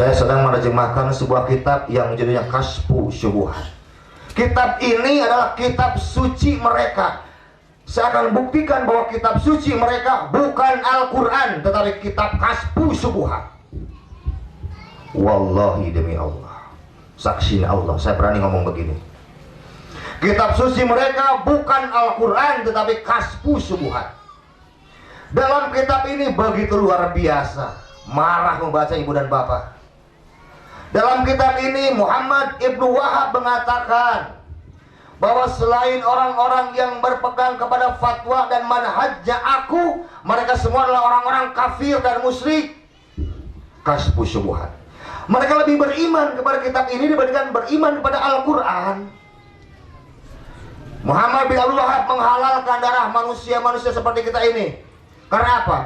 Saya sedang menerjemahkan sebuah kitab yang judulnya Kasyfu Syubuhat. Kitab ini adalah kitab suci mereka. Saya akan buktikan bahwa kitab suci mereka bukan Al-Quran, tetapi kitab Kasyfu Syubuhat. Wallahi demi Allah, saksinya Allah, saya berani ngomong begini. Kitab suci mereka bukan Al-Quran, tetapi Kasyfu Syubuhat. Dalam kitab ini begitu luar biasa, marah membaca ibu dan bapak. Dalam kitab ini Muhammad Ibnu Wahab mengatakan bahwa selain orang-orang yang berpegang kepada fatwa dan manhajnya aku, mereka semua adalah orang-orang kafir dan musyrik. Kasyfu Syubuhat. Mereka lebih beriman kepada kitab ini dibandingkan beriman kepada Al-Quran. Muhammad bin Abdul Wahab menghalalkan darah manusia-manusia seperti kita ini. Karena apa?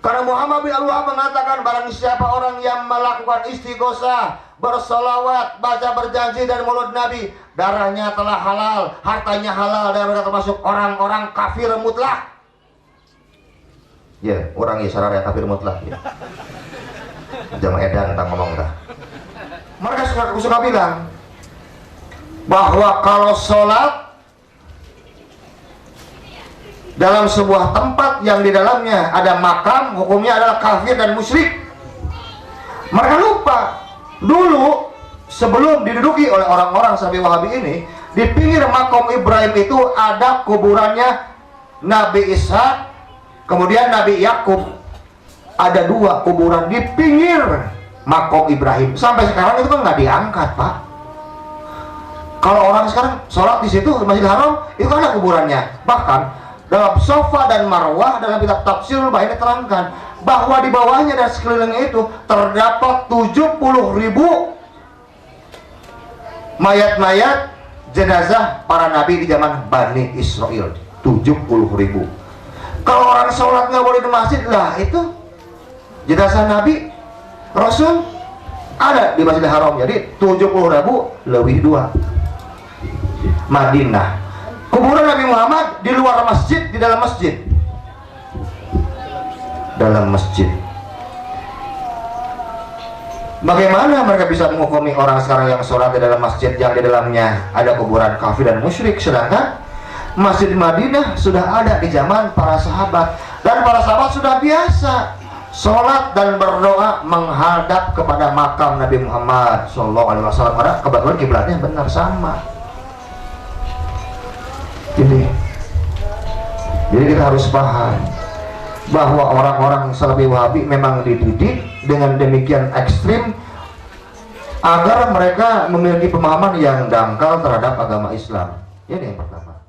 Karena Muhammad bin Abdul Wahab mengatakan barang siapa orang yang melakukan istighosah, bersolawat, baca berjanji dan mulut Nabi, darahnya telah halal, hartanya halal, dan mereka termasuk orang-orang kafir mutlak. Ya, orang Israel kafir mutlak. Ya. Jangan edan tentang ngomong dah. Mereka suka bilang bahwa kalau sholat dalam sebuah tempat yang di dalamnya ada makam, hukumnya adalah kafir dan musyrik. Mereka lupa dulu sebelum diduduki oleh orang-orang Salafi Wahabi ini, di pinggir makam Ibrahim itu ada kuburannya Nabi Isa, kemudian Nabi Yakub. Ada dua kuburan di pinggir makam Ibrahim. Sampai sekarang itu kan nggak diangkat, Pak. Kalau orang sekarang sholat di situ Masjidil Haram, itu kan ada kuburannya. Bahkan dalam Safa dan Marwah dalam kitab Tafsirul Bahini terangkan bahwa di bawahnya dan sekelilingnya itu terdapat 70.000 mayat-mayat jenazah para nabi di zaman Bani Israel. 70.000. Kalau orang sholat nggak boleh di masjid, lah itu jenazah nabi Rasul ada di Masjidil Haram. Jadi 70.000 lebih 2. Madinah, kuburan Nabi Muhammad di luar masjid, di dalam masjid. Dalam masjid. Bagaimana mereka bisa menghukumi orang sekarang yang sholat di dalam masjid yang di dalamnya ada kuburan kafir dan musyrik, sedangkan Masjid Madinah sudah ada di zaman para sahabat, dan para sahabat sudah biasa sholat dan berdoa menghadap kepada makam Nabi Muhammad SAW. Karena kebetulan kiblatnya benar sama. Jadi kita harus paham bahwa orang-orang Salafi Wahabi memang dididik dengan demikian ekstrim agar mereka memiliki pemahaman yang dangkal terhadap agama Islam. Ini yang pertama.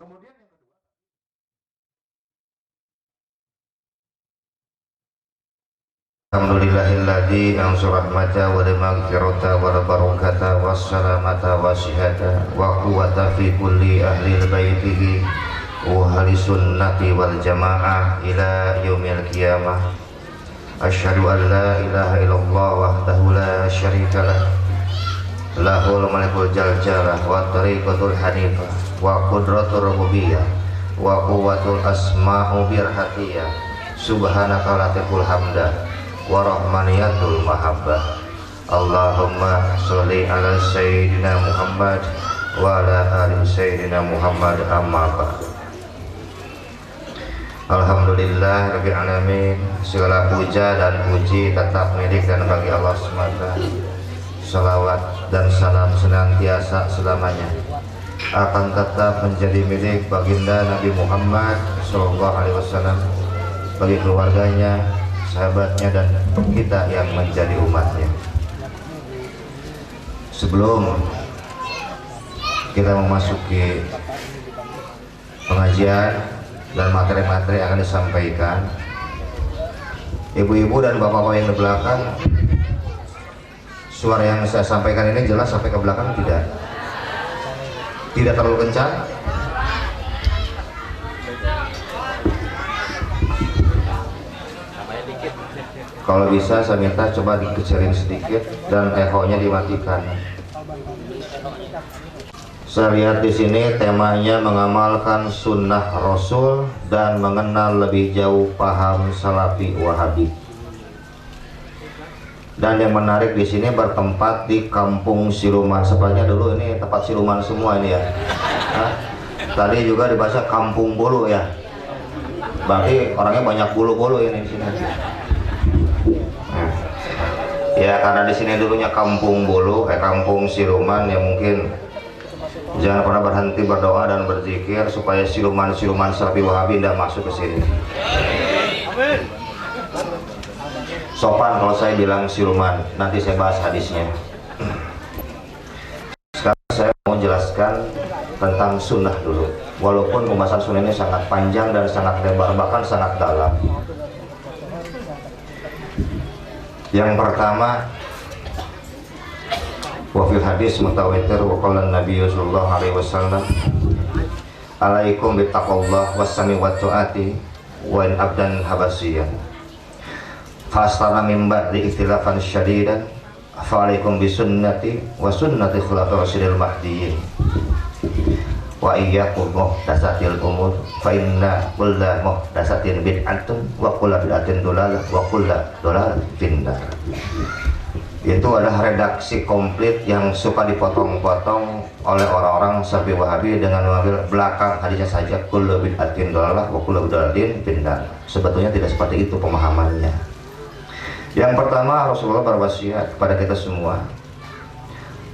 Kemudian yang kedua, alhamdulillahilladzi ansurat mata wa maghfirata wa barakata wa salamata wa syihata wa quwwata fi kulli ahli baitihi wa ahli sunnati wal jamaah ila yaumil qiyamah. Asyhadu an la ilaha illallah wahdahu la syarika lah, lahul malikul jaljalah wa tariqatul hanifah wa qudratur rububiyyah wa quwwatul asma'u birhatiyah subhanaka la taqul hamda wa rahmaniyatul mahabbah. Allahumma sholli ala sayyidina Muhammad wa ala ali sayyidina Muhammad, amma ba'du. Alhamdulillah rabbil alamin, segala puja dan puji tetap milik dan bagi Allah semata. Salawat dan salam senantiasa selamanya akan tetap menjadi milik baginda Nabi Muhammad SAW, bagi keluarganya, sahabatnya, dan kita yang menjadi umatnya. Sebelum kita memasuki pengajian dan materi-materi yang akan disampaikan, ibu-ibu dan bapak-bapak yang di belakang, suara yang saya sampaikan ini jelas sampai ke belakang tidak? Tidak terlalu kencang? Kalau bisa saya minta coba dikecilin sedikit dan echo-nya dimatikan. Saya lihat di sini temanya mengamalkan sunnah Rasul dan mengenal lebih jauh paham Salafi Wahabi. Dan yang menarik di sini bertempat di Kampung Siluman. Sebenarnya dulu ini tempat siluman semua ini ya. Hah? Tadi juga dibaca Kampung Bulu ya. Berarti orangnya banyak bulu-bulu ini di sini. Ya karena di sini dulunya Kampung Bulu, Kampung Siluman, ya mungkin jangan pernah berhenti berdoa dan berzikir supaya siluman-siluman Salafi Wahabi tidak masuk ke sini. Sopan kalau saya bilang siluman, nanti saya bahas hadisnya. Sekarang saya mau jelaskan tentang sunnah dulu. Walaupun pembahasan sunnah ini sangat panjang dan sangat lebar, bahkan sangat dalam. Yang pertama, wafil hadis mutawatir wa qala Nabi sallallahu alaihi wasallam, alaikum bittaqwallah wassami wa tu'ati wa in abdan habasiyan fasana min ba'di ikhtilafan syadidan fa alaikum bisunnati wa sunnati khulafaur rasyidil mahdiyyin wa iyyakum muhdatsatil umur fa inna kulla muhdatsatin bid'atun wa kulla bid'atin dolalah wa kulla dolalatin finnar. Itu adalah redaksi komplit yang suka dipotong-potong oleh orang-orang Salafi Wahabi dengan mengambil belakang hadisnya saja, kullu bid'atin dolalah wa kullu dolalatin finnar. Sebetulnya tidak seperti itu pemahamannya. Yang pertama, Rasulullah berwasiat kepada kita semua,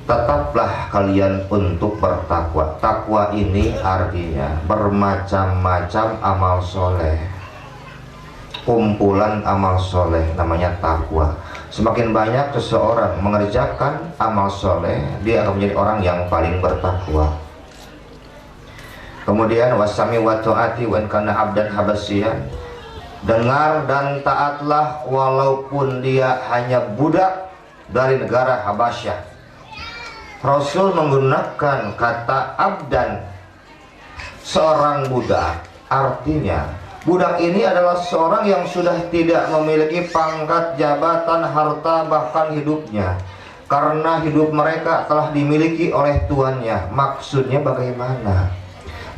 tetaplah kalian untuk bertakwa. Takwa ini artinya bermacam-macam amal soleh, kumpulan amal soleh namanya takwa. Semakin banyak seseorang mengerjakan amal soleh, dia akan menjadi orang yang paling bertakwa. Kemudian wasami wa tu'ati wa in kana abdan habasyian, dengar dan taatlah walaupun dia hanya budak dari negara Habasyah. Rasul menggunakan kata abdan, seorang budak. Artinya budak ini adalah seorang yang sudah tidak memiliki pangkat, jabatan, harta, bahkan hidupnya, karena hidup mereka telah dimiliki oleh tuannya. Maksudnya bagaimana?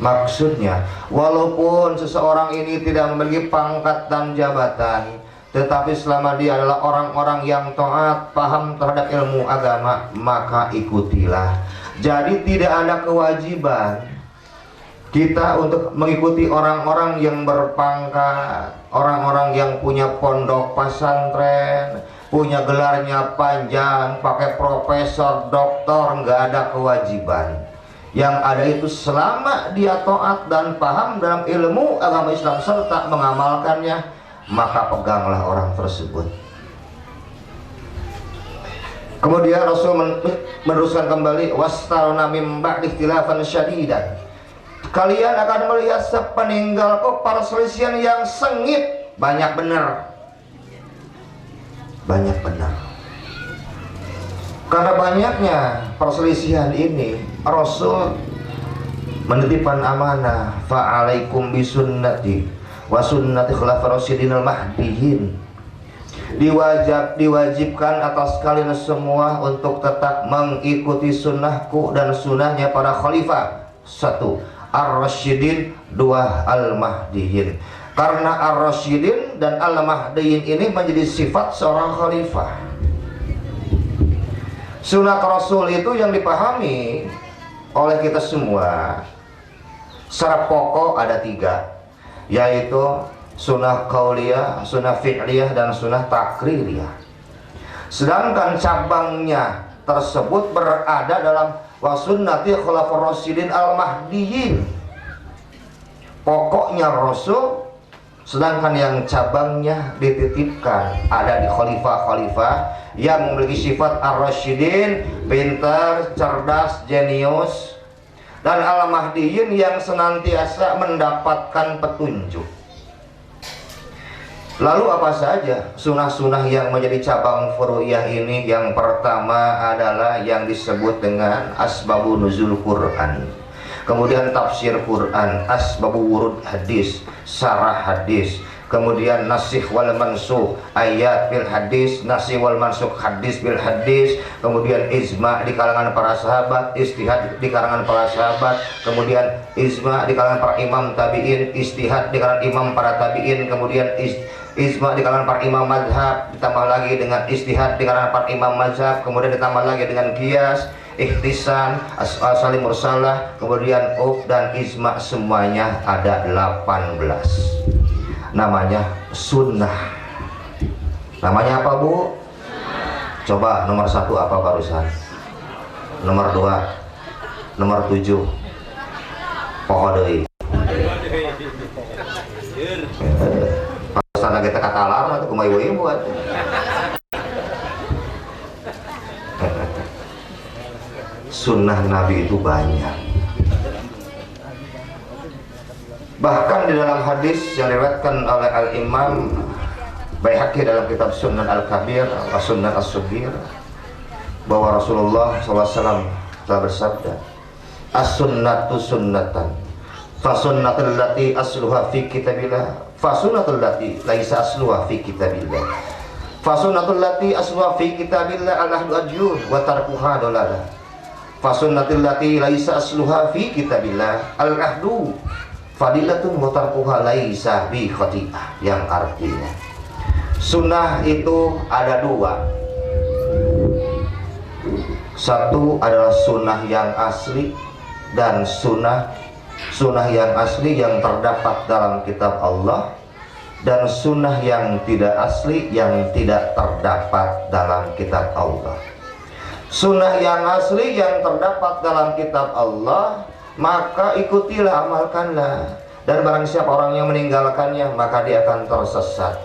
Maksudnya, walaupun seseorang ini tidak memiliki pangkat dan jabatan, tetapi selama dia adalah orang-orang yang taat, paham terhadap ilmu agama, maka ikutilah. Jadi tidak ada kewajiban kita untuk mengikuti orang-orang yang berpangkat, orang-orang yang punya pondok pesantren, punya gelarnya panjang, pakai profesor, doktor, nggak ada kewajiban. Yang ada itu selama dia taat dan paham dalam ilmu agama Islam serta mengamalkannya, maka peganglah orang tersebut. Kemudian Rasul meneruskan kembali, wastalna mim ba'di ikhtilafan syadidan. Kalian akan melihat sepeninggalku perselisihan yang sengit, banyak benar. Banyak benar. Karena banyaknya perselisihan ini, Rasul menitipkan amanah, fa'alaikum bisunnati wa sunnati khulafaur rasyidin al-mahdiyyin. Diwajibkan atas kalian semua untuk tetap mengikuti sunnahku dan sunnahnya para khalifah. 1. Ar-Rasyidin, 2. Al-Mahdiyyin. Karena Ar-Rasyidin dan Al-Mahdiyyin ini menjadi sifat seorang khalifah. Sunnah Rasul itu yang dipahami oleh kita semua secara pokok ada 3, yaitu sunnah qauliyah, sunnah fi'liyah, dan sunnah takririyah. Sedangkan cabangnya tersebut berada dalam wasunnati khulafaur rasyidin al-mahdiyyin. Pokoknya Rasul, sedangkan yang cabangnya dititipkan ada di khalifah-khalifah yang memiliki sifat ar-rasyidin, pintar, cerdas, jenius, dan al-mahdiyyin yang senantiasa mendapatkan petunjuk. Lalu apa saja sunnah-sunnah yang menjadi cabang furu'iyah ini? Yang pertama adalah yang disebut dengan asbabun nuzul Quran, kemudian tafsir Quran, asbabu wurud hadis, syarah hadis, kemudian nasikh wal mansukh, ayat bil hadis, nasikh wal mansukh hadis bil hadis, kemudian ijma' di kalangan para sahabat, istihad di kalangan para sahabat, kemudian ijma' di kalangan para imam tabi'in, istihad di kalangan imam para tabi'in, kemudian ijma di kalangan para imam mazhab, ditambah lagi dengan ijtihad di kalangan para imam mazhab, kemudian ditambah lagi dengan qiyas, ikhtisan, salim mursalah, kemudian dan ijma, semuanya ada 18. Namanya sunnah. Namanya apa, Bu? Coba nomor 1 apa barusan? Nomor 2, nomor 7 pokok deui. Pas kita kata lama tuh kumaha ieu buat. Sunnah Nabi itu banyak. Bahkan di dalam hadis yang diriwayatkan oleh Al-Imam Baihaqi dalam kitab Sunan Al-Kabir wa Sunan As-Sughir, bahwa Rasulullah SAW telah bersabda, as-sunnatu sunnatan fasunnatul lati asluha fi kitabillah fasunnatul lati laisa asluha fi kitabillah fasunnatul lati asluha fi kitabillah al-ahdu ajyun wa tarkuha dolalah fasunnatul lati laisa asluha fi kitabillah al-ahdu fadilatun wa tarkuha laisa bi khati'ah, yang artinya sunnah itu ada 2. Satu adalah sunnah yang asli, dan sunnah yang asli yang terdapat dalam kitab Allah, dan sunnah yang tidak asli yang tidak terdapat dalam kitab Allah. Sunnah yang asli yang terdapat dalam kitab Allah, maka ikutilah, amalkanlah, dan barang siapa orang yang meninggalkannya maka dia akan tersesat.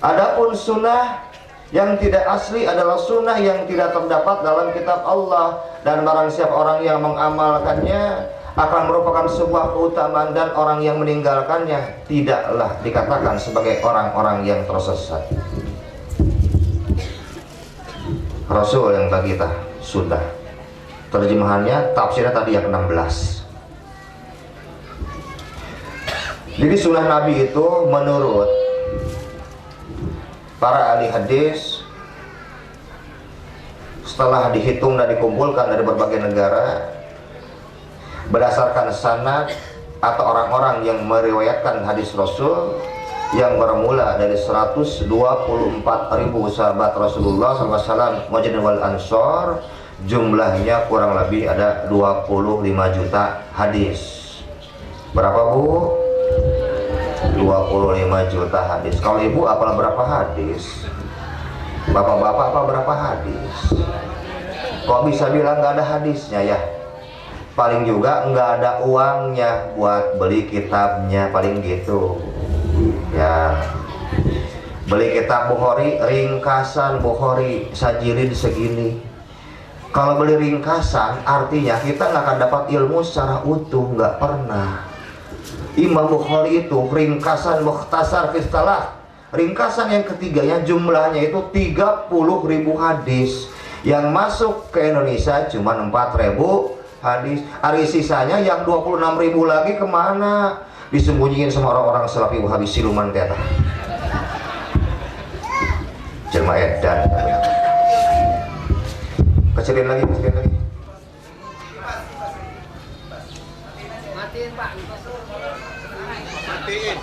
Adapun sunnah yang tidak asli adalah sunnah yang tidak terdapat dalam kitab Allah, dan barang siapa orang yang mengamalkannya akan merupakan sebuah keutamaan, dan orang yang meninggalkannya tidaklah dikatakan sebagai orang-orang yang tersesat. Rasul yang bagi kita sudah. Terjemahannya, tafsirnya tadi yang 16. Jadi sunnah Nabi itu menurut para ahli hadis, setelah dihitung dan dikumpulkan dari berbagai negara berdasarkan sanad atau orang-orang yang meriwayatkan hadis Rasul, yang bermula dari 124.000 sahabat Rasulullah SAW Muhajirin wal Ansor, jumlahnya kurang lebih ada 25 juta hadis. Berapa, Bu? 25 juta hadis. Kalau ibu apalah berapa hadis? Bapak-bapak apa berapa hadis? Kok bisa bilang nggak ada hadisnya ya? Paling juga nggak ada uangnya buat beli kitabnya, paling gitu ya. Beli kitab Bukhari, ringkasan Bukhari sajilid segini. Kalau beli ringkasan artinya kita nggak akan dapat ilmu secara utuh, nggak pernah. Imam Bukhari itu ringkasan mukhtasar fistalah, ringkasan yang ketiganya jumlahnya itu 30.000 hadis, yang masuk ke Indonesia cuma 4.000 hadis. Hari sisanya yang 26.000 lagi kemana? Disembunyiin sama orang-orang Salafi Wahabi siluman teta. Jelma edan. Kecilin lagi. Matiin, Pak.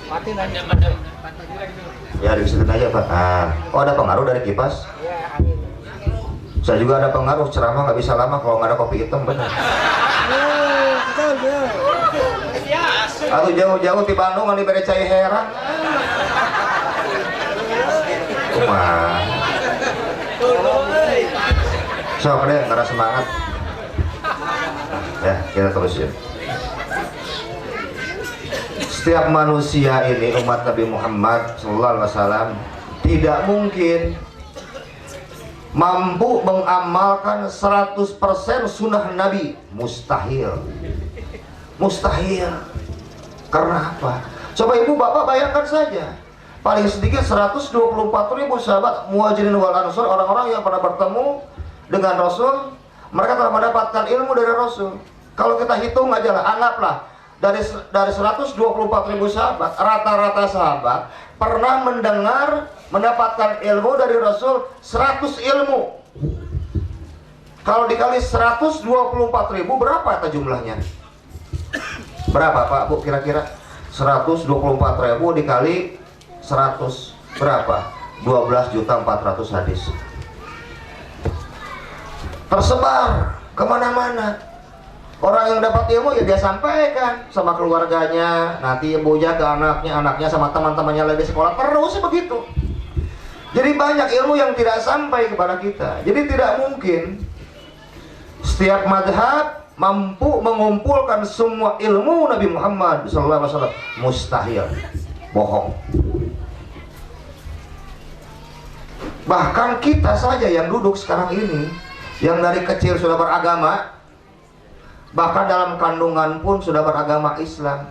Matiin aja. Ya, disitu aja, Pak. Oh, ada pengaruh dari kipas? Iya, angin. Saya juga ada pengaruh, ceramah nggak bisa lama kalau nggak ada kopi hitam, benar. Betul. Atau jauh-jauh di Bandung nggak diberi cai heran. Kumah. Sok deh, nggak ada semangat. Ya, kita terusin. Setiap manusia ini, umat Nabi Muhammad SAW, tidak mungkin mampu mengamalkan 100% sunnah Nabi. Mustahil. Karena apa? Coba ibu bapak bayangkan saja, paling sedikit 124.000 sahabat Muhajirin wal Ansor, orang-orang yang pernah bertemu dengan Rasul, mereka telah mendapatkan ilmu dari Rasul. Kalau kita hitung aja lah, anggaplah dari 124.000 sahabat, rata-rata sahabat pernah mendapatkan ilmu dari Rasul 100 ilmu. Kalau dikali 124.000 berapa itu jumlahnya? Berapa, Pak, Bu, kira-kira? 124.000 dikali 100 berapa? 12.400.000 hadis tersebar kemana-mana. Orang yang dapat ilmu ya dia sampaikan sama keluarganya, nanti ibunya ke anaknya, anaknya sama teman-temannya lagi di sekolah, terus begitu. Jadi banyak ilmu yang tidak sampai kepada kita. Jadi tidak mungkin setiap madhab mampu mengumpulkan semua ilmu Nabi Muhammad SAW. Mustahil, bohong. Bahkan kita saja yang duduk sekarang ini, yang dari kecil sudah beragama, bahkan dalam kandungan pun sudah beragama Islam,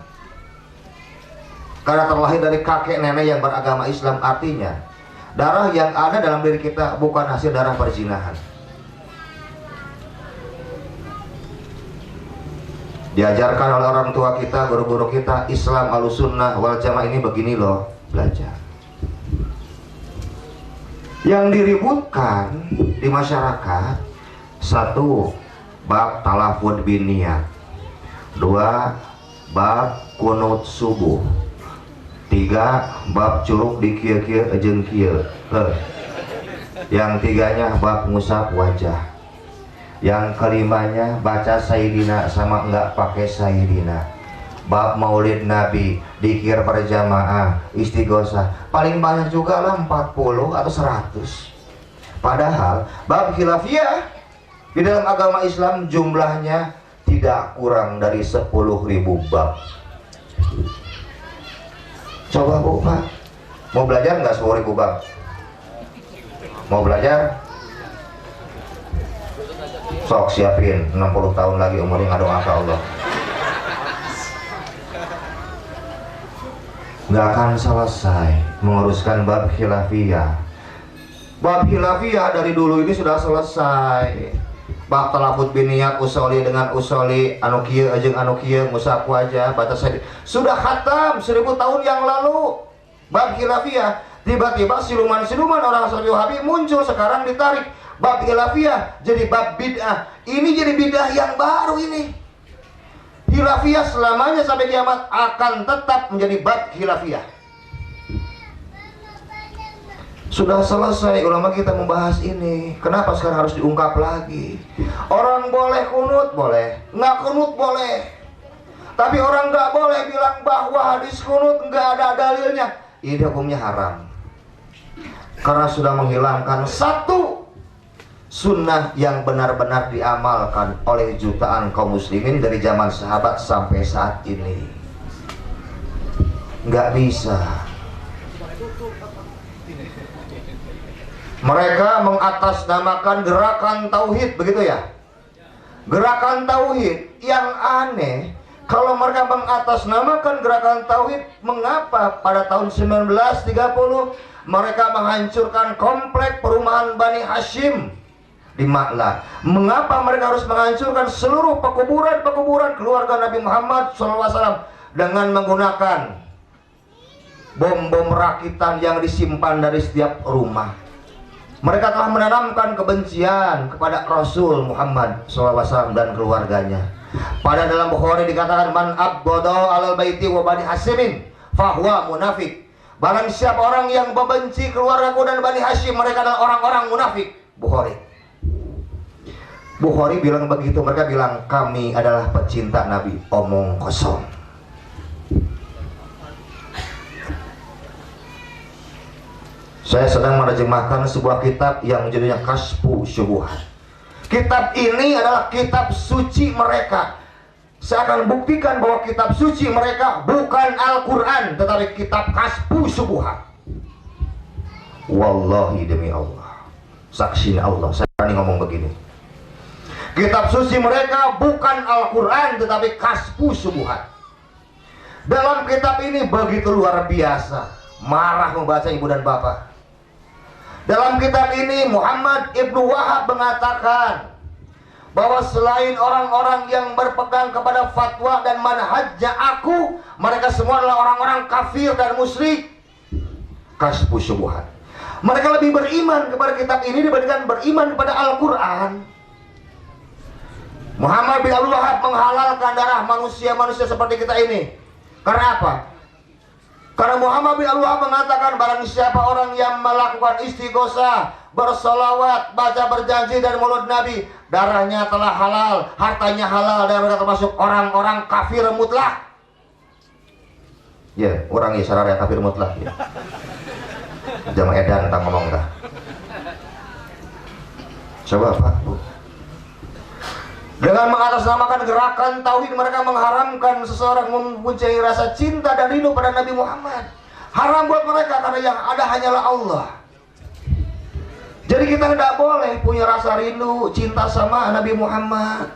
karena terlahir dari kakek nenek yang beragama Islam. Artinya darah yang ada dalam diri kita bukan hasil darah perzinahan. Diajarkan oleh orang tua kita, guru-guru kita, Islam Ahlussunnah wal Jamaah ini begini loh, belajar. Yang diributkan di masyarakat, satu, bab talafud bin niyat, dua, bab kunut subuh, tiga, bab curug di kieu-kieu jeung kieu, yang tiganya bab ngusap wajah, yang kelimanya baca sayyidina sama enggak pakai sayyidina, bab maulid nabi, dikir berjamaah, istighosah, paling banyak juga lah 40 atau 100. Padahal bab khilafiyah di dalam agama Islam jumlahnya tidak kurang dari 10.000 bab. Coba Bu, Pak, mau belajar nggak 10.000 bab? Mau belajar? Sok siapin, 60 tahun lagi umurnya, nggak ke Allah. Nggak akan selesai menguruskan bab khilafiyah. Bab khilafiyah dari dulu ini sudah selesai. Bab talafud bin niyat, usoli dengan usoli, anu kieu jeung anu kieu, ngusap wajah, baca sayyid, sudah khatam 1000 tahun yang lalu. Bab khilafiyah, tiba-tiba siluman-siluman orang Salafi Wahabi muncul, sekarang ditarik bab khilafiyah jadi bab bid'ah. Ini jadi bid'ah yang baru ini. Khilafiyah selamanya sampai kiamat akan tetap menjadi bab khilafiyah. Sudah selesai ulama kita membahas ini. Kenapa sekarang harus diungkap lagi? Orang boleh kunut, boleh. Nggak kunut, boleh. Tapi orang nggak boleh bilang bahwa hadis kunut nggak ada dalilnya. Ini hukumnya haram. Karena sudah menghilangkan satu sunnah yang benar-benar diamalkan oleh jutaan kaum muslimin dari zaman sahabat sampai saat ini. Nggak bisa. Mereka mengatasnamakan gerakan tauhid, begitu ya? Gerakan tauhid yang aneh, kalau mereka mengatasnamakan gerakan tauhid, mengapa pada tahun 1930 mereka menghancurkan komplek perumahan Bani Hashim di Ma'la? Mengapa mereka harus menghancurkan seluruh pekuburan keluarga Nabi Muhammad SAW dengan menggunakan bom-bom rakitan yang disimpan dari setiap rumah? Mereka telah menanamkan kebencian kepada Rasul Muhammad SAW dan keluarganya. Pada dalam Bukhari dikatakan, man abghada alal baiti wa bani Hashimin fahuwa munafik. Barang siapa orang yang membenci keluargaku dan Bani Hashim, mereka adalah orang-orang munafik. Bukhari bilang begitu. Mereka bilang kami adalah pecinta Nabi. Omong kosong. Saya sedang menerjemahkan sebuah kitab yang judulnya Kashfu Syubuhat. Kitab ini adalah kitab suci mereka. Saya akan buktikan bahwa kitab suci mereka bukan Al-Quran, tetapi kitab Kashfu Syubuhat. Wallahi demi Allah, saksinya Allah, saya berani ngomong begini. Kitab suci mereka bukan Al-Quran, tetapi Kashfu Syubuhat. Dalam kitab ini begitu luar biasa, marah membaca ibu dan bapak. Dalam kitab ini Muhammad Ibnu Wahab mengatakan bahwa selain orang-orang yang berpegang kepada fatwa dan manhajnya aku, mereka semua adalah orang-orang kafir dan musyrik. Kashfu Syubuhat. Mereka lebih beriman kepada kitab ini dibandingkan beriman kepada Al-Quran. Muhammad bin Abdul Wahab menghalalkan darah manusia-manusia seperti kita ini. Karena apa? Karena Muhammad bin Abdullah mengatakan barang siapa orang yang melakukan istighosah, bersolawat, baca berjanji dan mulut Nabi, darahnya telah halal, hartanya halal, dan mereka termasuk orang-orang kafir mutlak. Ya, orang Israel kafir mutlak. Ya. Jangan edan tentang ngomong dah. Coba Pak, Bu. Dengan mengatasnamakan gerakan tauhid, mereka mengharamkan seseorang mempunyai rasa cinta dan rindu pada Nabi Muhammad. Haram buat mereka karena yang ada hanyalah Allah. Jadi kita tidak boleh punya rasa rindu, cinta sama Nabi Muhammad,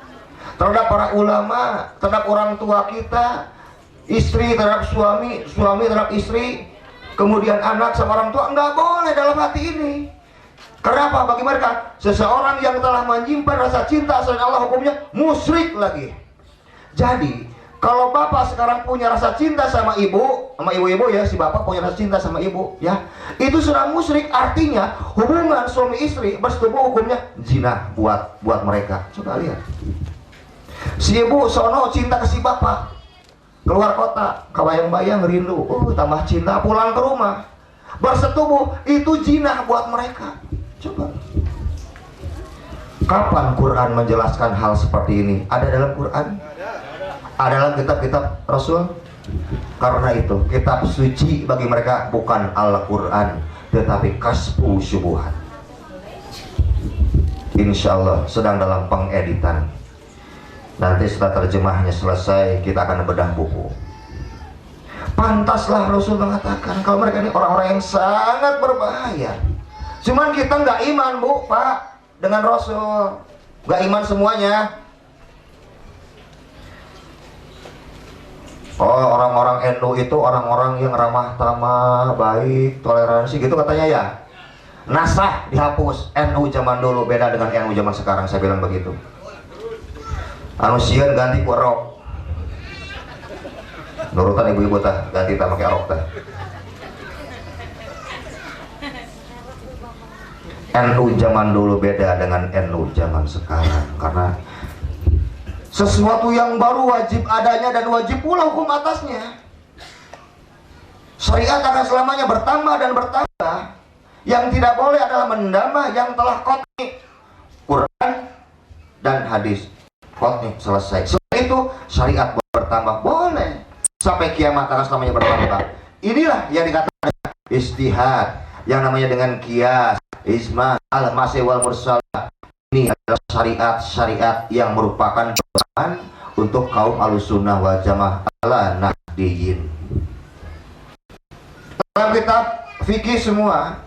terhadap para ulama, terhadap orang tua kita, istri terhadap suami, suami terhadap istri, kemudian anak sama orang tua. Nggak boleh dalam hati ini. Kenapa? Bagi mereka, seseorang yang telah menyimpan rasa cinta selain Allah hukumnya musyrik lagi. Jadi, kalau bapak sekarang punya rasa cinta sama ibu-ibu ya, si bapak punya rasa cinta sama ibu ya, itu sudah musyrik. Artinya hubungan suami istri bersetubuh hukumnya zina buat mereka. Coba lihat, si ibu sono cinta ke si bapak, keluar kota, kebayang-bayang rindu, tambah cinta, pulang ke rumah, bersetubuh, itu zina buat mereka. Coba, kapan Quran menjelaskan hal seperti ini? Ada dalam Quran? Ada dalam kitab-kitab Rasul? Karena itu kitab suci bagi mereka bukan Al-Quran, tetapi kasbu syubuhat. Insya Allah sedang dalam pengeditan. Nanti setelah terjemahnya selesai, kita akan bedah buku. Pantaslah Rasul mengatakan kalau mereka ini orang-orang yang sangat berbahaya. Cuman kita nggak iman, Bu, Pak, dengan Rasul. Nggak iman semuanya. Oh, orang-orang NU itu orang-orang yang ramah tamah, baik, toleransi gitu katanya ya. Nasah dihapus. NU zaman dulu beda dengan NU zaman sekarang, saya bilang begitu. Anu sieun ganti ku rok. Nurutan ibu-ibu tah, ganti tah pakai rok tah. NU zaman dulu beda dengan NU zaman sekarang, karena sesuatu yang baru wajib adanya dan wajib pula hukum atasnya. Syariat akan selamanya bertambah dan bertambah. Yang tidak boleh adalah mendamah yang telah qat'i. Quran dan hadis qat'i, selesai. Setelah itu syariat bertambah, boleh sampai kiamat akan selamanya bertambah. Inilah yang dikatakan istihad, yang namanya dengan qiyas, Isma al-masih wal mursalah. Ini adalah syariat-syariat yang merupakan pedoman untuk kaum Ahlussunnah wal Jamaah ala nahdiyin. Dalam kitab fikih semua,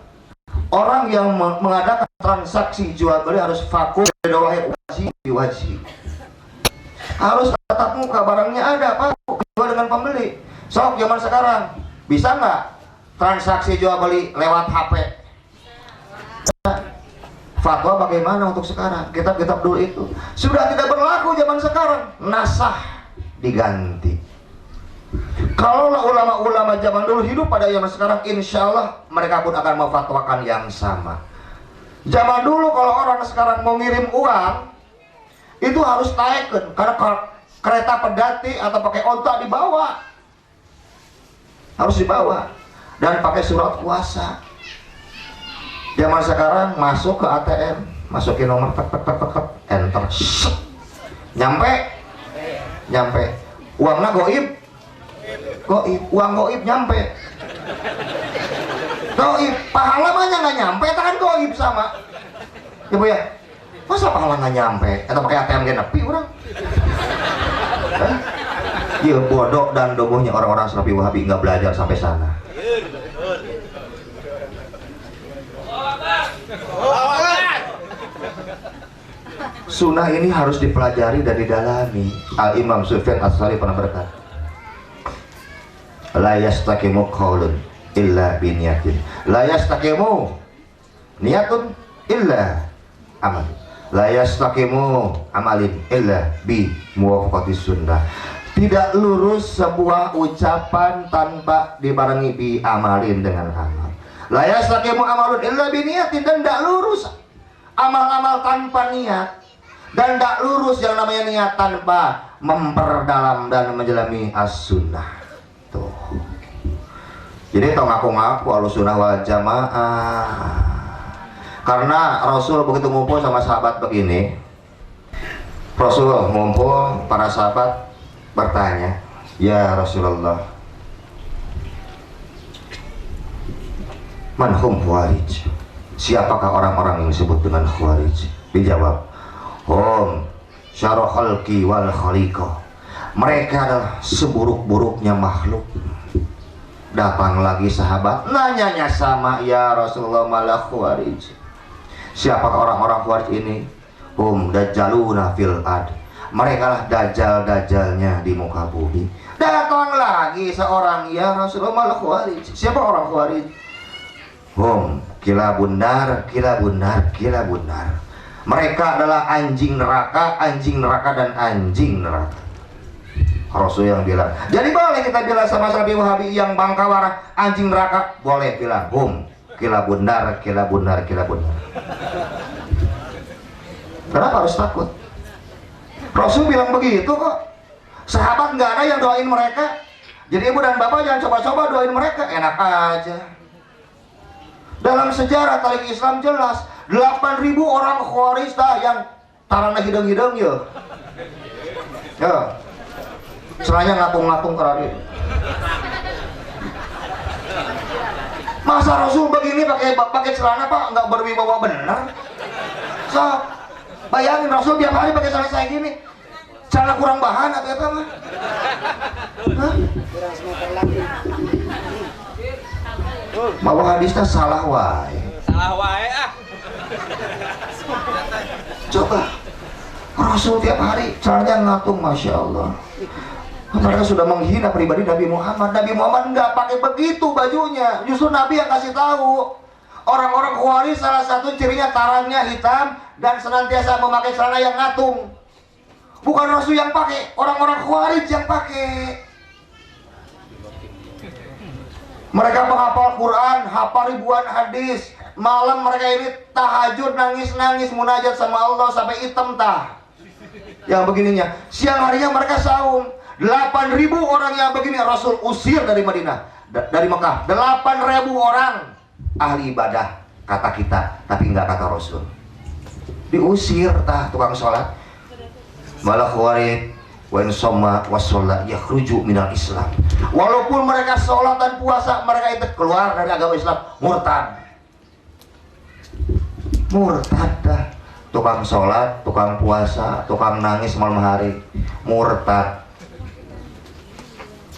orang yang mengadakan transaksi jual beli harus fakur wajib. Harus tatap muka, barangnya ada, Pak, jual dengan pembeli. Sok zaman sekarang bisa nggak transaksi jual beli lewat HP? Fatwa bagaimana untuk sekarang? Kitab-kitab dulu itu sudah tidak berlaku zaman sekarang. Nasah diganti. Kalau ulama-ulama zaman dulu hidup pada zaman sekarang, insya Allah mereka pun akan memfatwakan yang sama. Zaman dulu kalau orang sekarang mau ngirim uang, itu harus taeken, karena kereta pedati atau pakai onta dibawa, harus dibawa, dan pakai surat kuasa. Zaman sekarang masuk ke ATM, masukin nomor, enter, nyampe, uangnya goib, uang goib nyampe, goib, pahala banyak nggak nyampe, tangan goib sama, ya Bu ya, masa pahala nggak nyampe, atau pakai ATM gak nepi orang, iya bodoh dan dobohnya orang-orang Salafi Wahabi nggak belajar sampai sana. Sunnah ini harus dipelajari dan didalami. Al-Imam Sufyan Ats-Tsauri pernah berkata, la yastaqimu qaulun illa biniyatin, la yastaqimu niyatun illa amal, la yastaqimu amalin illa bi muwafaqatis sunnah. Tidak lurus sebuah ucapan tanpa dibarengi bi amalin dengan amal. La yastaqimu amalun illa biniyatin, dan tidak lurus amal-amal tanpa niat, dan tidak lurus yang namanya niat tanpa memperdalam dan menjalani as-sunnah. Tuh. Jadi tau ngaku-ngaku Ahlussunnah wal Jamaah. Karena Rasul begitu ngumpul sama sahabat begini, Rasul ngumpul, para sahabat bertanya, ya Rasulullah, man hum Khawarij? Siapakah orang-orang yang disebut dengan Khawarij? Dijawab, hum syarah khalqi wal khaliqah. Mereka adalah seburuk-buruknya makhluk. Datang lagi sahabat, nanyanya sama, ya Rasulullah, malah Khawarij. Siapakah orang-orang Khawarij ini? Hum dajjaluna fil ad. Mereka lah dajjal-dajjalnya di muka bumi. Datang lagi seorang, ya Rasulullah, malah Khawarij. Siapa orang Khawarij? Hum kilabun nar, kilabun nar, kilabun nar. Mereka adalah anjing neraka dan anjing neraka. Rasul yang bilang. Jadi boleh kita bilang sama Sabi Wahabi yang bangkawara anjing neraka, boleh bilang hum kilabun nar, kilabun nar, kilabun nar. Kenapa harus takut? Rasul bilang begitu kok. Sahabat nggak ada yang doain mereka. Jadi ibu dan bapak jangan coba-coba doain mereka, enak aja. Dalam sejarah tariq Islam jelas 8.000 orang Khawarij yang tarana hidung-hidung ya. Ya. Seranya ngatung-ngatung kerarin. Masa Rasul begini pakai celana Pak nggak berwibawa benar? So, bayangin Rasul tiap hari pakai celana saya gini. Celana kurang bahan atau apa mah? Mau hadisnya salah wae. Salah wae ah. Coba Rasul tiap hari celananya ngatung, masya Allah. Mereka sudah menghina pribadi Nabi Muhammad. Nabi Muhammad nggak pakai begitu bajunya. Justru Nabi yang kasih tahu. Orang-orang Khawarij salah satu cirinya tarangnya hitam dan senantiasa memakai celana yang ngatung. Bukan Rasul yang pakai, orang-orang Khawarij yang pakai. Mereka menghafal Quran, hafal ribuan hadis. Malam mereka ini tahajud, nangis-nangis munajat sama Allah sampai hitam tah. Yang begininya. Siang harinya mereka saum. 8.000 orang yang begini Rasul usir dari Madinah, dari Mekah. 8.000 orang ahli ibadah kata kita, tapi nggak kata Rasul. Diusir tah tukang sholat. Malah Khawarij wa in shamma wa shalla yakhruju minal Islam. Walaupun mereka sholat dan puasa, mereka itu keluar dari agama Islam, murtad. Murtad dah. Tukang sholat, tukang puasa, tukang nangis malam hari, murtad.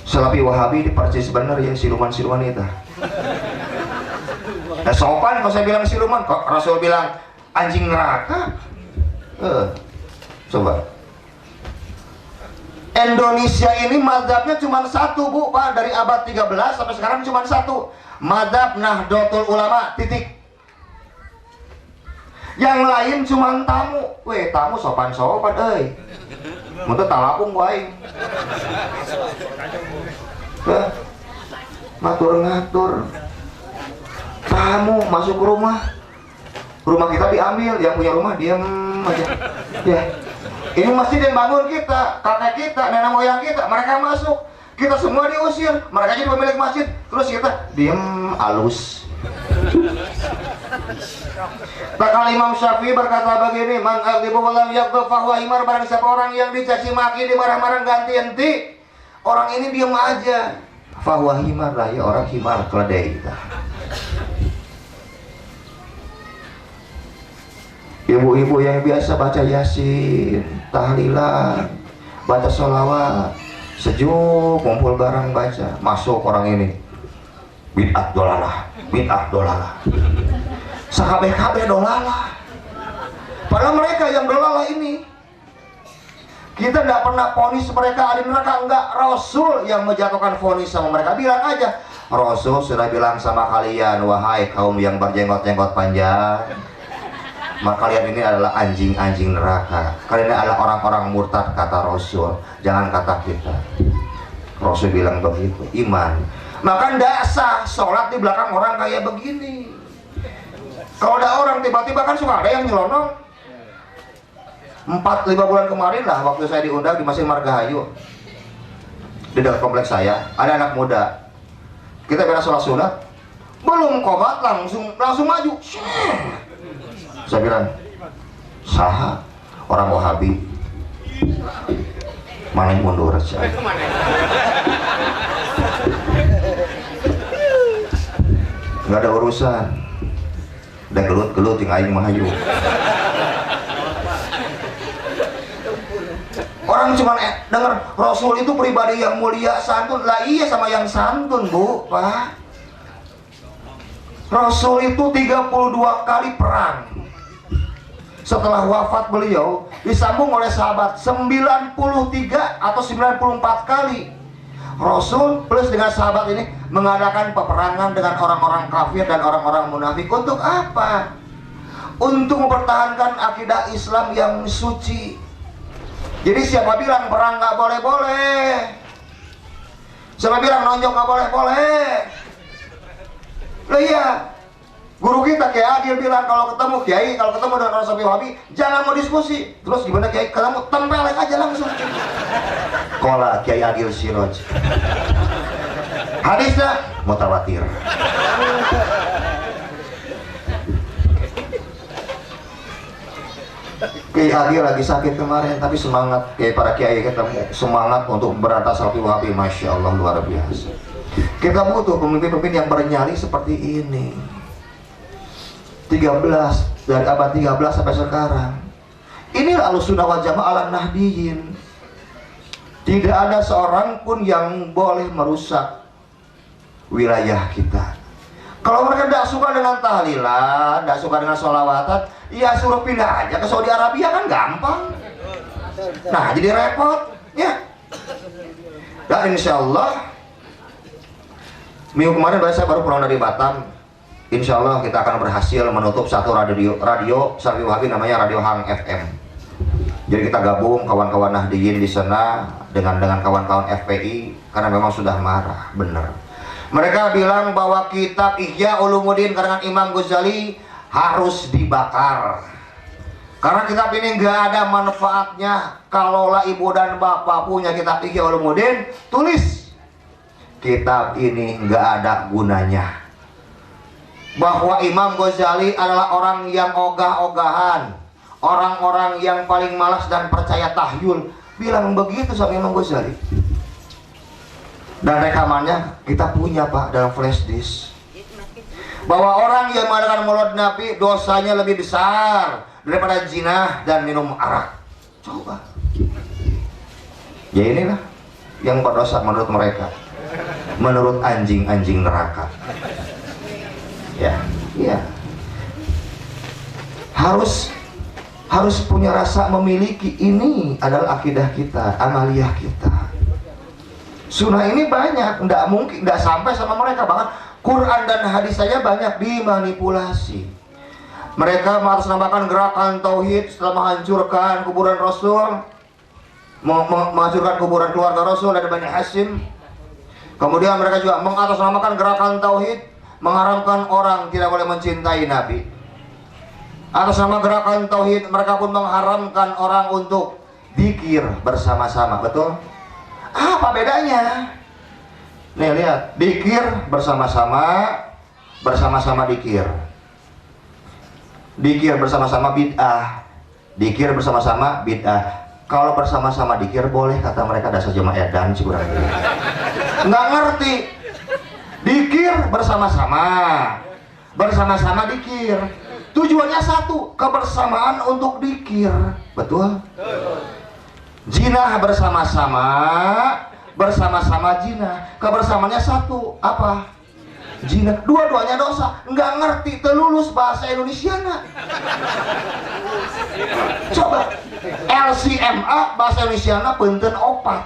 Salafi Wahabi dipercaya benar ya siluman-siluman itu. Nah, sopan kalau saya bilang siluman, kok Rasul bilang anjing neraka? Coba. Indonesia ini mazhabnya cuma satu Bu, Pak, dari abad 13 sampai sekarang cuma satu. Mazhab Nahdlatul Ulama, titik. Yang lain cuma tamu. Weh, tamu sopan-sopan euy. Mun teu talapung wae. Ngatur-ngatur. Tamu masuk ke rumah. Rumah kita diambil, yang punya rumah diam aja. Ya. Ini masjid yang bangun kita, kakek kita, nenek moyang kita, mereka masuk. Kita semua diusir, mereka jadi pemilik masjid. Terus kita diam alus. Bakal Imam Syafi'i berkata begini, man aghdibu wa lam yaghdab fa huwa himar. Barang siapa orang yang dicaci maki, dimarah-marah, ganti enti, orang ini diam aja. Fa huwa himar lah ya, orang himar keledai kita. Ibu-ibu yang biasa baca yasin, tahlilan, baca sholawat, sejuk, kumpul bareng baca, masuk orang ini bid'ah dolalah, bid'ah dolalah, sakabeh-kabeh dolalah. Padahal mereka yang dolalah ini, kita tidak pernah vonis mereka ahli neraka, enggak. Rasul yang menjatuhkan vonis sama mereka. Bilang aja, Rasul sudah bilang sama kalian, wahai kaum yang berjenggot-jenggot panjang, maka kalian ini adalah anjing-anjing neraka. Kalian ini adalah orang-orang murtad, kata Rasul. Jangan kata kita. Rasul bilang begitu. Iman. Maka tidak sah sholat di belakang orang kayak begini. Kalau ada orang tiba-tiba kan suka ada yang nyelonong. 4-5 bulan kemarin lah waktu saya diundang di Masjid Margahayu, di dekat kompleks saya, ada anak muda Kita beres sholat sunat, belum qobat langsung maju. Saya bilang, saha orang Wahabi mana yang mundur aja. Nggak ada urusan, dan gelut yang aing mahayu. Orang cuma dengar Rasul itu pribadi yang mulia, santun. Lah iya, sama yang santun, Bu, Pak. Rasul itu 32 kali perang. Setelah wafat beliau disambung oleh sahabat 93 atau 94 kali. Rasul plus dengan sahabat ini mengadakan peperangan dengan orang-orang kafir dan orang-orang munafik. Untuk apa? Untuk mempertahankan akidah Islam yang suci. Jadi siapa bilang perang nggak boleh-boleh? Siapa bilang nonjok nggak boleh-boleh? Lah iya, guru kita Kiai Adil bilang kalau ketemu dengan orang Sapi Wahabi jangan mau diskusi. Terus gimana Kiai? Ketemu tempelin aja langsung. Kola Kiai Adil Siroj. Hadisnya mutawatir. Kiai Adil lagi sakit kemarin, tapi semangat. Para kiai ketemu semangat untuk berantas Sapi Wahabi. Masya Allah, luar biasa. Kita butuh pemimpin-pemimpin yang bernyali seperti ini. 13 dari abad 13 sampai sekarang. Inilah Ahlussunnah wal Jamaah ala Nahdiyin. Tidak ada seorang pun yang boleh merusak wilayah kita. Kalau mereka tidak suka dengan tahlilan, tidak suka dengan sholawatan, ya suruh pindah aja ke Saudi Arabia, kan gampang. Nah, jadi repot ya. Dan insya Allah minggu kemarin saya baru pulang dari Batam. Insya Allah kita akan berhasil menutup satu radio Sapi Wahabi, namanya Radio Hang FM. Jadi kita gabung kawan-kawan Nahdiyin di sana dengan kawan-kawan FPI, karena memang sudah marah, benar. Mereka bilang bahwa kitab Ihya Ulumuddin karangan Imam Ghazali harus dibakar. Karena kitab ini nggak ada manfaatnya. Kalaulah ibu dan bapak punya kitab Ihya Ulumuddin, tulis kitab ini nggak ada gunanya. Bahwa Imam Ghazali adalah orang yang ogah-ogahan, orang-orang yang paling malas dan percaya tahyul. Bilang begitu sama Imam Ghazali. Dan rekamannya kita punya Pak dalam flash disk. Bahwa orang yang mengadakan maulid Nabi dosanya lebih besar daripada zina dan minum arak. Coba. Ya inilah yang berdosa menurut mereka, menurut anjing-anjing neraka. Ya, ya. Harus punya rasa memiliki. Ini adalah akidah kita, amaliyah kita. Sunnah ini banyak, tidak mungkin, tidak sampai sama mereka. Bahkan Quran dan hadis saja banyak dimanipulasi. Mereka mengatasnamakan gerakan tauhid setelah menghancurkan kuburan Rasul, menghancurkan kuburan keluarga Rasul dari Bani Hashim. Kemudian mereka juga mengatasnamakan gerakan tauhid, mengharamkan orang tidak boleh mencintai Nabi. Atas nama gerakan tauhid mereka pun mengharamkan orang untuk zikir bersama-sama. Betul? Apa bedanya? Nih lihat, zikir bersama-sama zikir. Zikir bersama-sama bid'ah. Zikir bersama-sama bid'ah. Kalau bersama-sama zikir boleh, kata mereka, dasar jemaah edan kurang gitu. Nggak ngerti. Zikir bersama-sama zikir. Tujuannya satu, kebersamaan untuk zikir. Betul? Zina bersama-sama zina. Kebersamaannya satu, apa? Zina. Dua-duanya dosa. Nggak ngerti, telulus bahasa Indonesia nggak? Coba LCMA bahasa Indonesia nggak punten opat.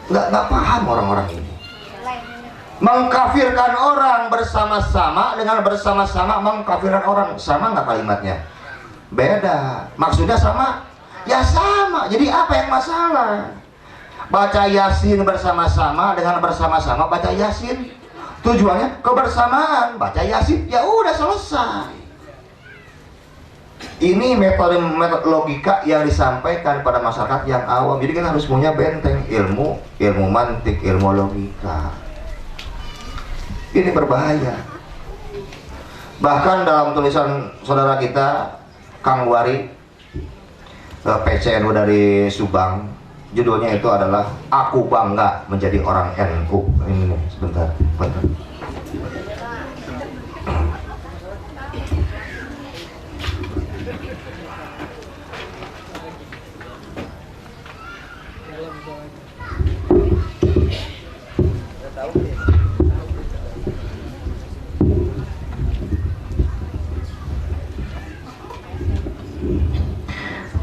Nggak paham orang-orang ini. Mengkafirkan orang bersama-sama dengan bersama-sama mengkafirkan orang. Sama nggak kalimatnya? Beda. Maksudnya sama? Ya sama. Jadi apa yang masalah? Baca Yasin bersama-sama dengan bersama-sama baca Yasin. Tujuannya kebersamaan. Baca Yasin, ya udah selesai. Ini metode logika yang disampaikan pada masyarakat yang awam. Jadi kan harus punya benteng ilmu mantik, ilmu logika. Ini berbahaya. Bahkan dalam tulisan saudara kita Kang Wari, PCNU dari Subang, judulnya itu adalah Aku Bangga Menjadi Orang NU. Ini sebentar.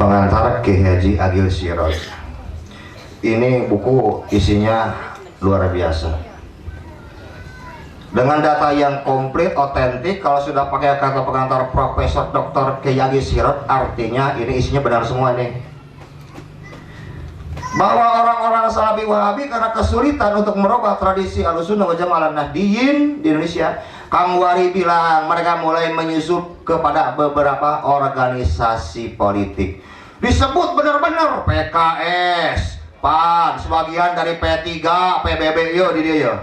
Pengantar Ki Haji Agil Siroj. Ini buku isinya luar biasa. Dengan data yang komplit, otentik. Kalau sudah pakai kata pengantar Profesor Dr. Ki Agil Siroj, artinya ini isinya benar semua nih. Bahwa orang-orang Salafi Wahabi karena kesulitan untuk merubah tradisi Ahlussunnah wal Jamaah Nahdiyin di Indonesia, Kang Wari bilang mereka mulai menyusup kepada beberapa organisasi politik. Disebut benar-benar PKS, PAN, sebagian dari P3, PBB, yo di dia yo.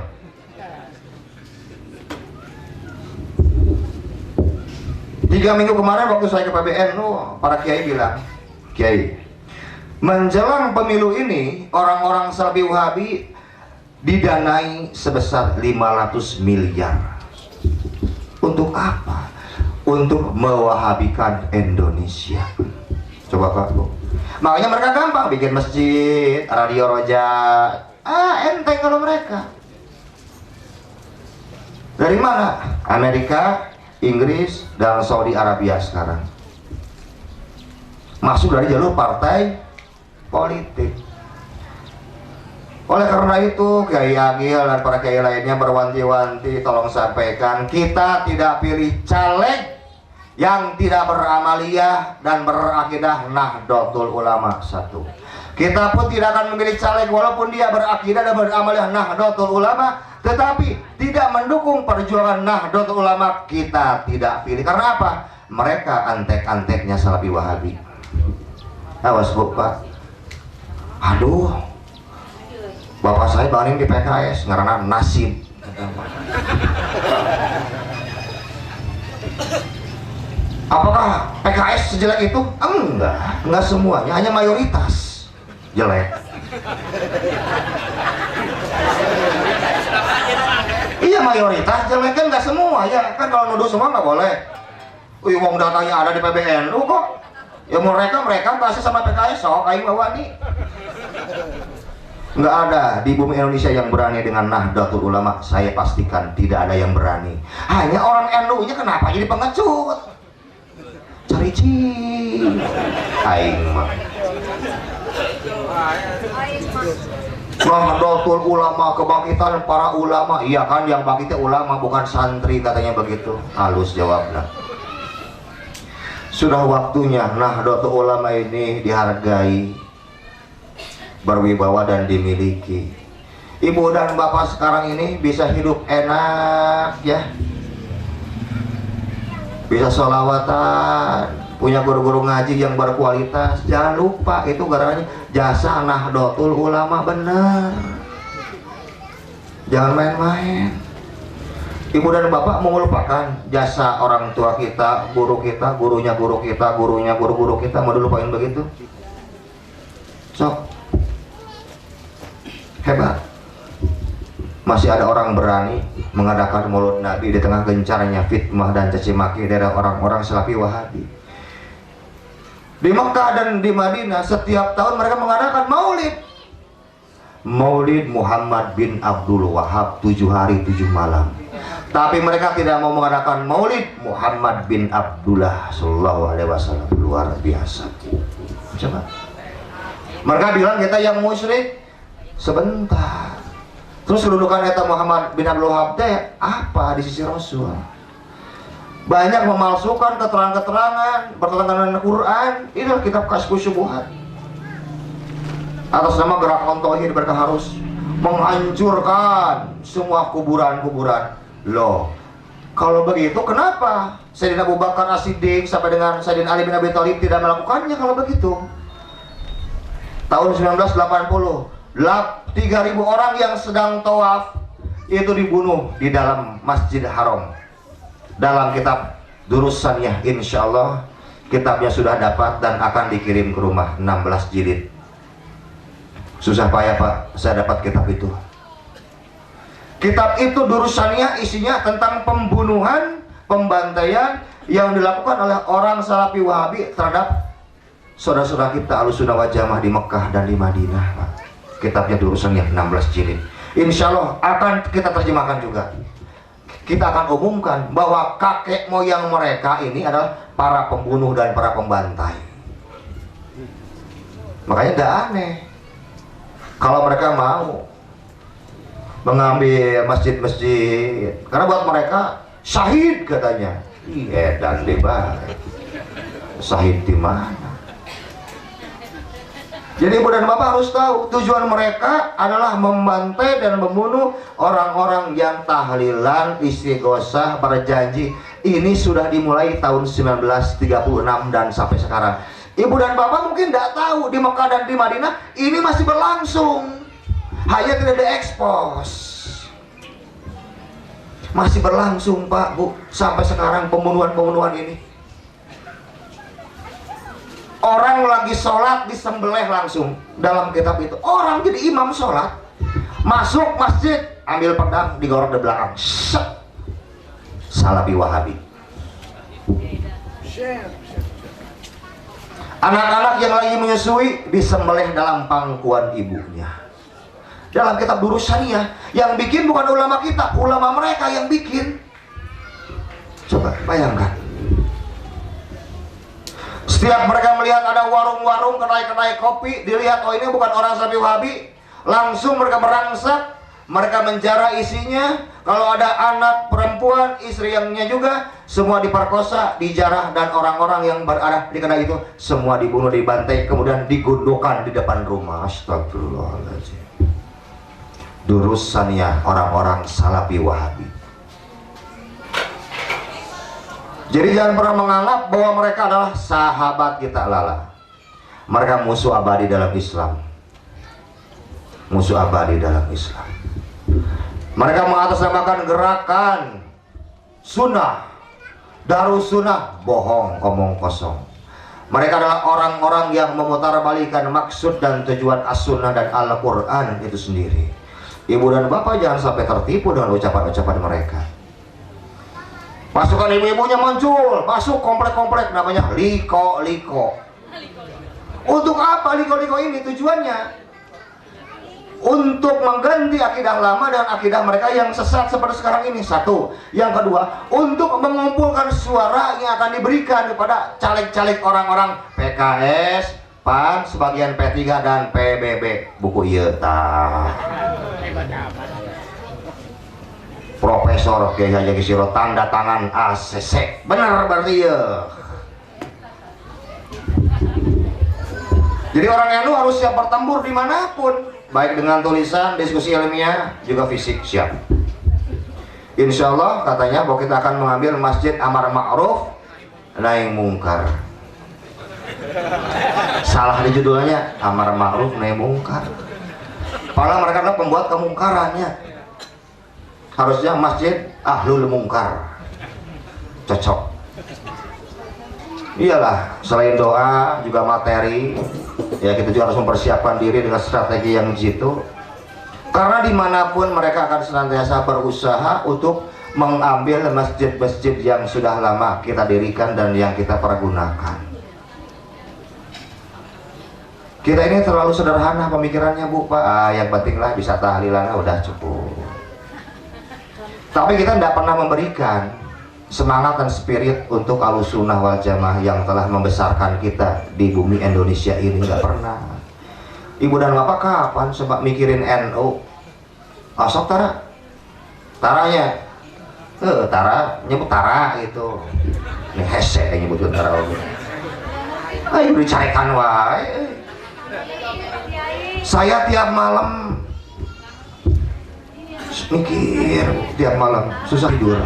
Tiga minggu kemarin waktu saya ke PBN, para kiai bilang, Kiai, menjelang pemilu ini orang-orang Salafi Wahabi didanai sebesar 500 miliar. Untuk apa? Untuk mewahabikan Indonesia. Coba Pak Bu. Makanya mereka gampang bikin masjid, radio roja. Enteng kalau mereka. Dari mana? Amerika, Inggris, dan Saudi Arabia sekarang. Masuk dari jalur partai politik. Oleh karena itu, Kiai Agil dan para kiai lainnya berwanti-wanti, tolong sampaikan, kita tidak pilih caleg yang tidak beramaliyah dan berakidah Nahdlatul Ulama. Satu, kita pun tidak akan memilih caleg walaupun dia berakidah dan beramaliyah Nahdlatul Ulama, tetapi tidak mendukung perjuangan Nahdlatul Ulama, kita tidak pilih. Karena apa? Mereka antek-anteknya Salafi Wahabi. Awas Bu Pak. Aduh, bapak saya bangun di PKS karena nasib. Apakah PKS sejelek itu? Enggak semuanya, hanya mayoritas jelek. Iya mayoritas jelek kan, nggak semua ya kan, kalau nuduh semua nggak boleh. Wong datanya ada di PBNU kok. Ya mereka pasti sama PKS, sok aing bawa nih. Nggak ada di bumi Indonesia yang berani dengan Nahdlatul Ulama. Saya pastikan tidak ada yang berani. Hanya orang NU nya kenapa jadi pengecut? Cari cing aing mah. Nahdlatul Ulama, kebangkitan para ulama. Iya kan, yang bangkitnya ulama bukan santri, katanya begitu. Halus jawabnya. Sudah waktunya Nahdlatul Ulama ini dihargai, berwibawa dan dimiliki. Ibu dan bapak sekarang ini bisa hidup enak ya, bisa sholawatan, punya guru-guru ngaji yang berkualitas. Jangan lupa itu garanya jasa Nahdlatul Ulama, benar. Jangan main-main. Ibu dan bapak mau melupakan jasa orang tua kita, guru kita, gurunya guru kita, gurunya guru-guru kita, mau dilupain begitu? Sok. Hebat. Masih ada orang berani mengadakan Maulid Nabi di tengah gencarnya fitnah dan caci maki dari orang-orang Salafi Wahabi. Di Mekah dan di Madinah setiap tahun mereka mengadakan Maulid Muhammad bin Abdul Wahab 7 hari 7 malam. Tapi mereka tidak mau mengadakan Maulid Muhammad bin Abdullah Sallallahu Alaihi Wasallam. Luar biasa. Coba. Mereka bilang kita yang musyrik. Sebentar. Terus kedudukan eta Muhammad bin Abdul Wahab apa di sisi Rasul? Banyak memalsukan keterangan-keterangan bertentangan dengan Quran. Inilah kitab Kasyfus Syubuhat. Atas nama gerakan tauhid mereka harus menghancurkan semua kuburan-kuburan. Loh, Kalau begitu kenapa Sayyidina Abu Bakar As-Siddiq sampai dengan Sayyidina Ali bin Abi Thalib tidak melakukannya? Kalau begitu tahun 1980 3.000 orang yang sedang tawaf itu dibunuh di dalam Masjid Haram. Dalam kitab Durus Saniyah, insya Allah kitabnya sudah dapat dan akan dikirim ke rumah, 16 jilid. Susah payah Pak, saya dapat kitab itu. Kitab itu Durus Saniyah isinya tentang pembunuhan, pembantaian yang dilakukan oleh orang Salafi Wahabi terhadap saudara-saudara kita Ahlussunnah wal Jamaah di Mekah dan di Madinah Pak. Kitabnya Durus Saniyah 16 jilid. Insya Allah akan kita terjemahkan juga. Kita akan umumkan bahwa kakek moyang mereka ini adalah para pembunuh dan para pembantai. Makanya tidak aneh kalau mereka mau mengambil masjid-masjid, karena buat mereka syahid katanya. Iya dan lebar. Syahid di mana? Jadi ibu dan bapak harus tahu tujuan mereka adalah membantai dan membunuh orang-orang yang tahlilan, istighosah, berjanji. Ini sudah dimulai tahun 1936 dan sampai sekarang. Ibu dan bapak mungkin tidak tahu di Mekah dan di Madinah ini masih berlangsung, hanya tidak diekspos. Masih berlangsung Pak Bu sampai sekarang pembunuhan-pembunuhan ini. Orang lagi sholat disembelih langsung. Dalam kitab itu orang jadi imam sholat, masuk masjid ambil pedang digorok di belakang. Salafi Wahabi. Anak-anak yang lagi menyusui disembelih dalam pangkuan ibunya. Dalam kitab Durus Saniyah, yang bikin bukan ulama kita, ulama mereka yang bikin. Coba bayangkan. Setiap mereka melihat ada warung-warung kedai-kedai kopi, dilihat oh ini bukan orang Salafi Wahabi, langsung mereka merangsek, mereka menjara isinya. Kalau ada anak perempuan, istrinya juga, semua diperkosa, dijarah, dan orang-orang yang berada di kedai itu semua dibunuh, dibantai, kemudian digundukan di depan rumah. Astagfirullahaladzim. Durus Saniyah orang-orang Salafi Wahabi. Jadi jangan pernah menganggap bahwa mereka adalah sahabat kita, lala. Mereka musuh abadi dalam Islam. Musuh abadi dalam Islam. Mereka mengatasnamakan gerakan sunnah, darus sunnah, bohong, omong kosong. Mereka adalah orang-orang yang memutarbalikan maksud dan tujuan as-sunnah dan Al-Quran itu sendiri. Ibu dan bapak jangan sampai tertipu dengan ucapan-ucapan mereka. Pasukan ibu-ibunya muncul, masuk komplek-komplek namanya liko-liko. Untuk apa liko-liko ini tujuannya? Untuk mengganti akidah lama dan akidah mereka yang sesat seperti sekarang ini. Satu. Yang kedua, untuk mengumpulkan suara yang akan diberikan kepada caleg-caleg orang-orang PKS, PAN, sebagian P3 dan PBB. Buku ieu tah. Profesor Kiai Haji Siro tanda tangan ACC. Benar berarti ya. Jadi orang NU harus siap bertempur dimanapun, baik dengan tulisan, diskusi ilmiah, juga fisik siap. Insya Allah katanya bahwa kita akan mengambil masjid amar ma'ruf nahi mungkar. Salah di judulnya amar ma'ruf nahi mungkar. Padahal mereka adalah pembuat kemungkarannya. Harusnya masjid ahlul mungkar. Cocok. Iyalah, selain doa juga materi. Ya kita juga harus mempersiapkan diri dengan strategi yang jitu. Karena dimanapun mereka akan senantiasa berusaha untuk mengambil masjid-masjid yang sudah lama kita dirikan dan yang kita pergunakan. Kita ini terlalu sederhana pemikirannya Bu Pak. Yang pentinglah bisa tahlilan udah cukup. Tapi kita tidak pernah memberikan semangat dan spirit untuk Ahlussunnah wal Jamaah yang telah membesarkan kita di bumi Indonesia ini. Nggak pernah. Ibu dan bapak kapan coba mikirin NU? Asok tara, taranya, tara nyebut tara itu. Ini hese yang nyebut tara. Ayo dicarikan wae. Saya tiap malam mikir, tiap malam susah tidur.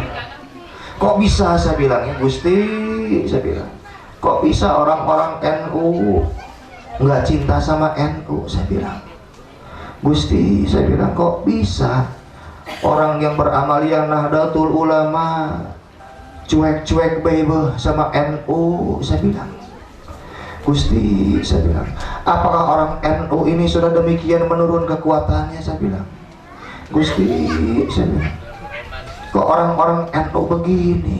Kok bisa, saya bilang, ya Gusti, saya bilang, kok bisa orang-orang NU nggak cinta sama NU, saya bilang. Gusti, saya bilang, kok bisa orang yang beramaliyah Nahdlatul Ulama cuek-cuek bebe sama NU, saya bilang. Gusti, saya bilang, apakah orang NU ini sudah demikian menurun kekuatannya, saya bilang. Gusti, saya bilang, kok orang-orang NU begini,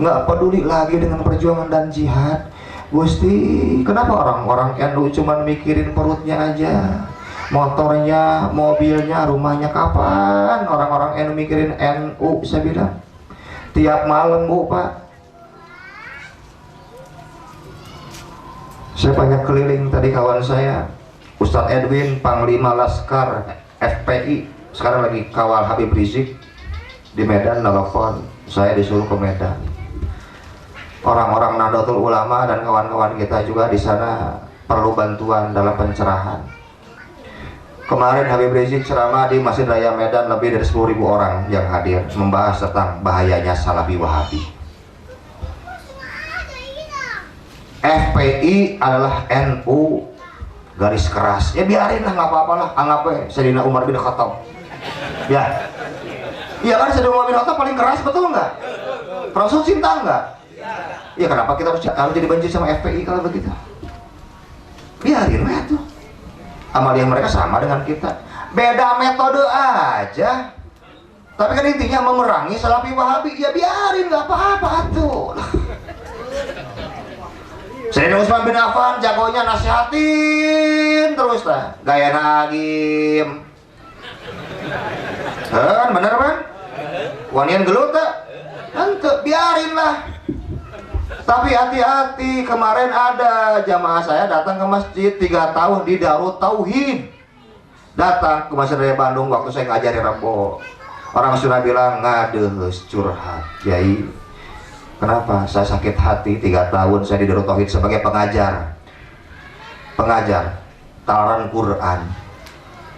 nggak peduli lagi dengan perjuangan dan jihad. Gusti, kenapa orang-orang NU cuma mikirin perutnya aja, motornya, mobilnya, rumahnya? Kapan orang-orang NU mikirin NU, saya bilang. Tiap malam, Bu, Pak, saya banyak keliling. Tadi kawan saya Ustadz Edwin, Panglima Laskar FPI, sekarang lagi kawal Habib Rizik di Medan, nelfon saya, disuruh ke Medan. Orang-orang Nahdlatul Ulama dan kawan-kawan kita juga di sana perlu bantuan dalam pencerahan. Kemarin Habib Rizik ceramah di Masjid Raya Medan, lebih dari 10.000 orang yang hadir, membahas tentang bahayanya Salafi Wahabi. FPI adalah NU garis keras. Ya biarin lah, nggak apa-apa lah, anggapnya Sayyidina Umar bin Khattab. Ya, iya kan, Sayyidina Umar bin Khattab paling keras, betul nggak? Rasul cinta nggak? Ya kenapa kita harus jadi benci sama FPI kalau begitu? Biarin lah tuh. Amaliyah mereka sama dengan kita, beda metode aja. Tapi kan intinya memerangi Salafi Wahabi. Ya biarin, nggak apa-apa tuh. Sayyidina Utsman bin Affan jagonya nasihatin terus lah, gaya nagim. Kan bener kan? Wanian gelut tak? Ente biarin lah. Tapi hati-hati, kemarin ada jamaah saya datang ke masjid 3 tahun di Darut Tauhid. Datang ke Masjid Raya Bandung waktu saya ngajari Rebo. Orang sudah bilang, ngadeus curhat, Kiai. Kenapa? Saya sakit hati, 3 tahun saya di Darut Tauhid sebagai pengajar. Pengajar talaran Quran.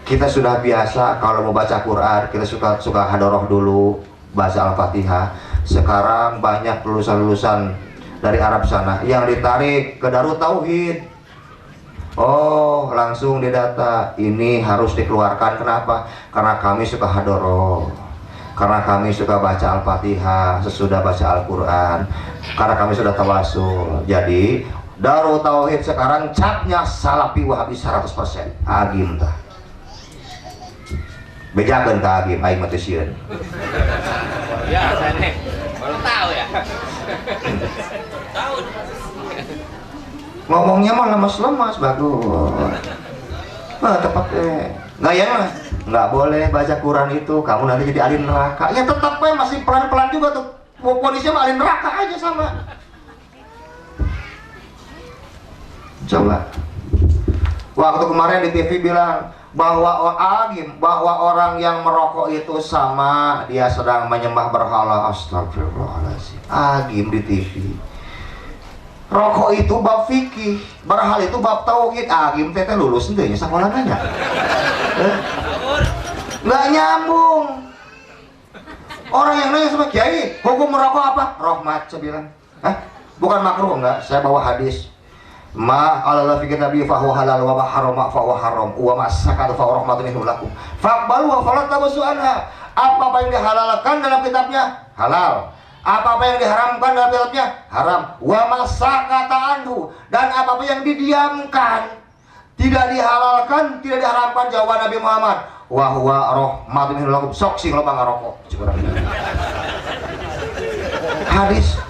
Kita sudah biasa kalau mau baca Quran, kita suka hadoroh dulu, baca Al-Fatihah. Sekarang banyak lulusan-lulusan dari Arab sana yang ditarik ke Darut Tauhid. Oh, langsung didata, ini harus dikeluarkan. Kenapa? Karena kami suka hadoroh, karena kami suka baca Al-Fatihah sesudah baca Al-Quran, karena kami sudah tawasul. Jadi Darut Tauhid sekarang capnya Salafi Wahabi 100%. Agim tah bejakeun ka agim, aing mah teu sieun. Ya, saya nih baru tahu ya. Ngomongnya mah lemas-lemas, bagus. Tepat gaya mah nggak boleh baca Quran itu, kamu nanti jadi ahli neraka. Ya tetap masih pelan-pelan juga tuh, ponisnya mah ahli neraka aja sama. Coba waktu kemarin di TV bilang bahwa orang yang merokok itu sama dia sedang menyembah berhala. Astagfirullahaladzim. Agim di TV. Rokok itu bab fikih, berhala itu bab tauhid. Agim teh lulus ente nya sekolah nanya. Nggak nyambung. Orang yang nanya sama Kiai, hukum merokok apa? Rahmat, saya bilang. Bukan makruh, enggak. Saya bawa hadis. Ma ala fikir nabi fahuwa halal wa ma harama fahuwa haram wa ma sakata fahuwa rahmatun minhu lakum faqbalu wa fala tabasu anha. Apa yang dihalalkan dalam kitabnya halal, apa yang diharamkan dalam kitabnya haram. Wa ma sakata anhu, dan apa yang didiamkan, tidak dihalalkan, tidak diharamkan, jawaban Nabi Muhammad, wa huwa rahmatun minhu lakum. Sok sing loba ngarokok. Hadis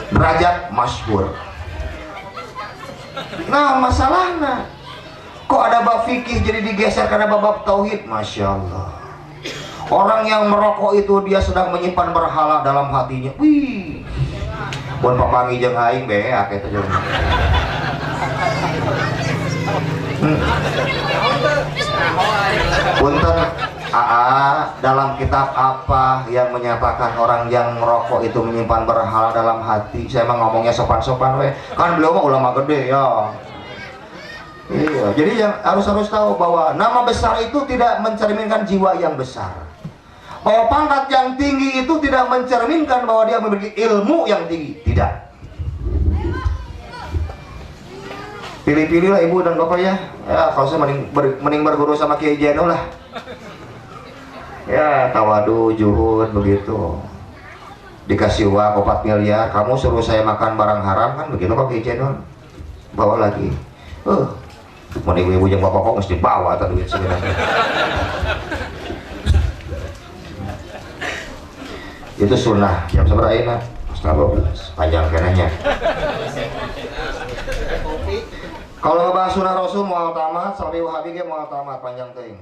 derajat masyhur. Nah masalahnya kok ada bab fikih jadi digeser karena bab tauhid. Masya Allah. Orang yang merokok itu dia sedang menyimpan berhala dalam hatinya. Wih, buat papangi jeung aing be akeh teh. Punten dalam kitab apa yang menyatakan orang yang merokok itu menyimpan berhala dalam hati? Saya emang ngomongnya sopan-sopan we. Kan beliau mah ulama gede ya. Iya, jadi yang harus tahu bahwa nama besar itu tidak mencerminkan jiwa yang besar. Bahwa pangkat yang tinggi itu tidak mencerminkan bahwa dia memiliki ilmu yang tinggi. Tidak. Pilih-pilihlah ibu dan bapak ya. Ya kalau saya mending berguru sama Kiai Jeno lah. Ya tawadu, juhud begitu. Dikasih uang 4 miliar, kamu suruh saya makan barang haram kan begitu kok Kiai Jeno. Bawa lagi. Mau ibu-ibu yang bapak kok mesti bawa atau duit sebenarnya. Itu sunnah jam seberapa ini? Setengah 12 panjang kenanya. Kalau ngebahas sunnah Rasul mau tamat, sampai Wahabi mau tamat panjang ting.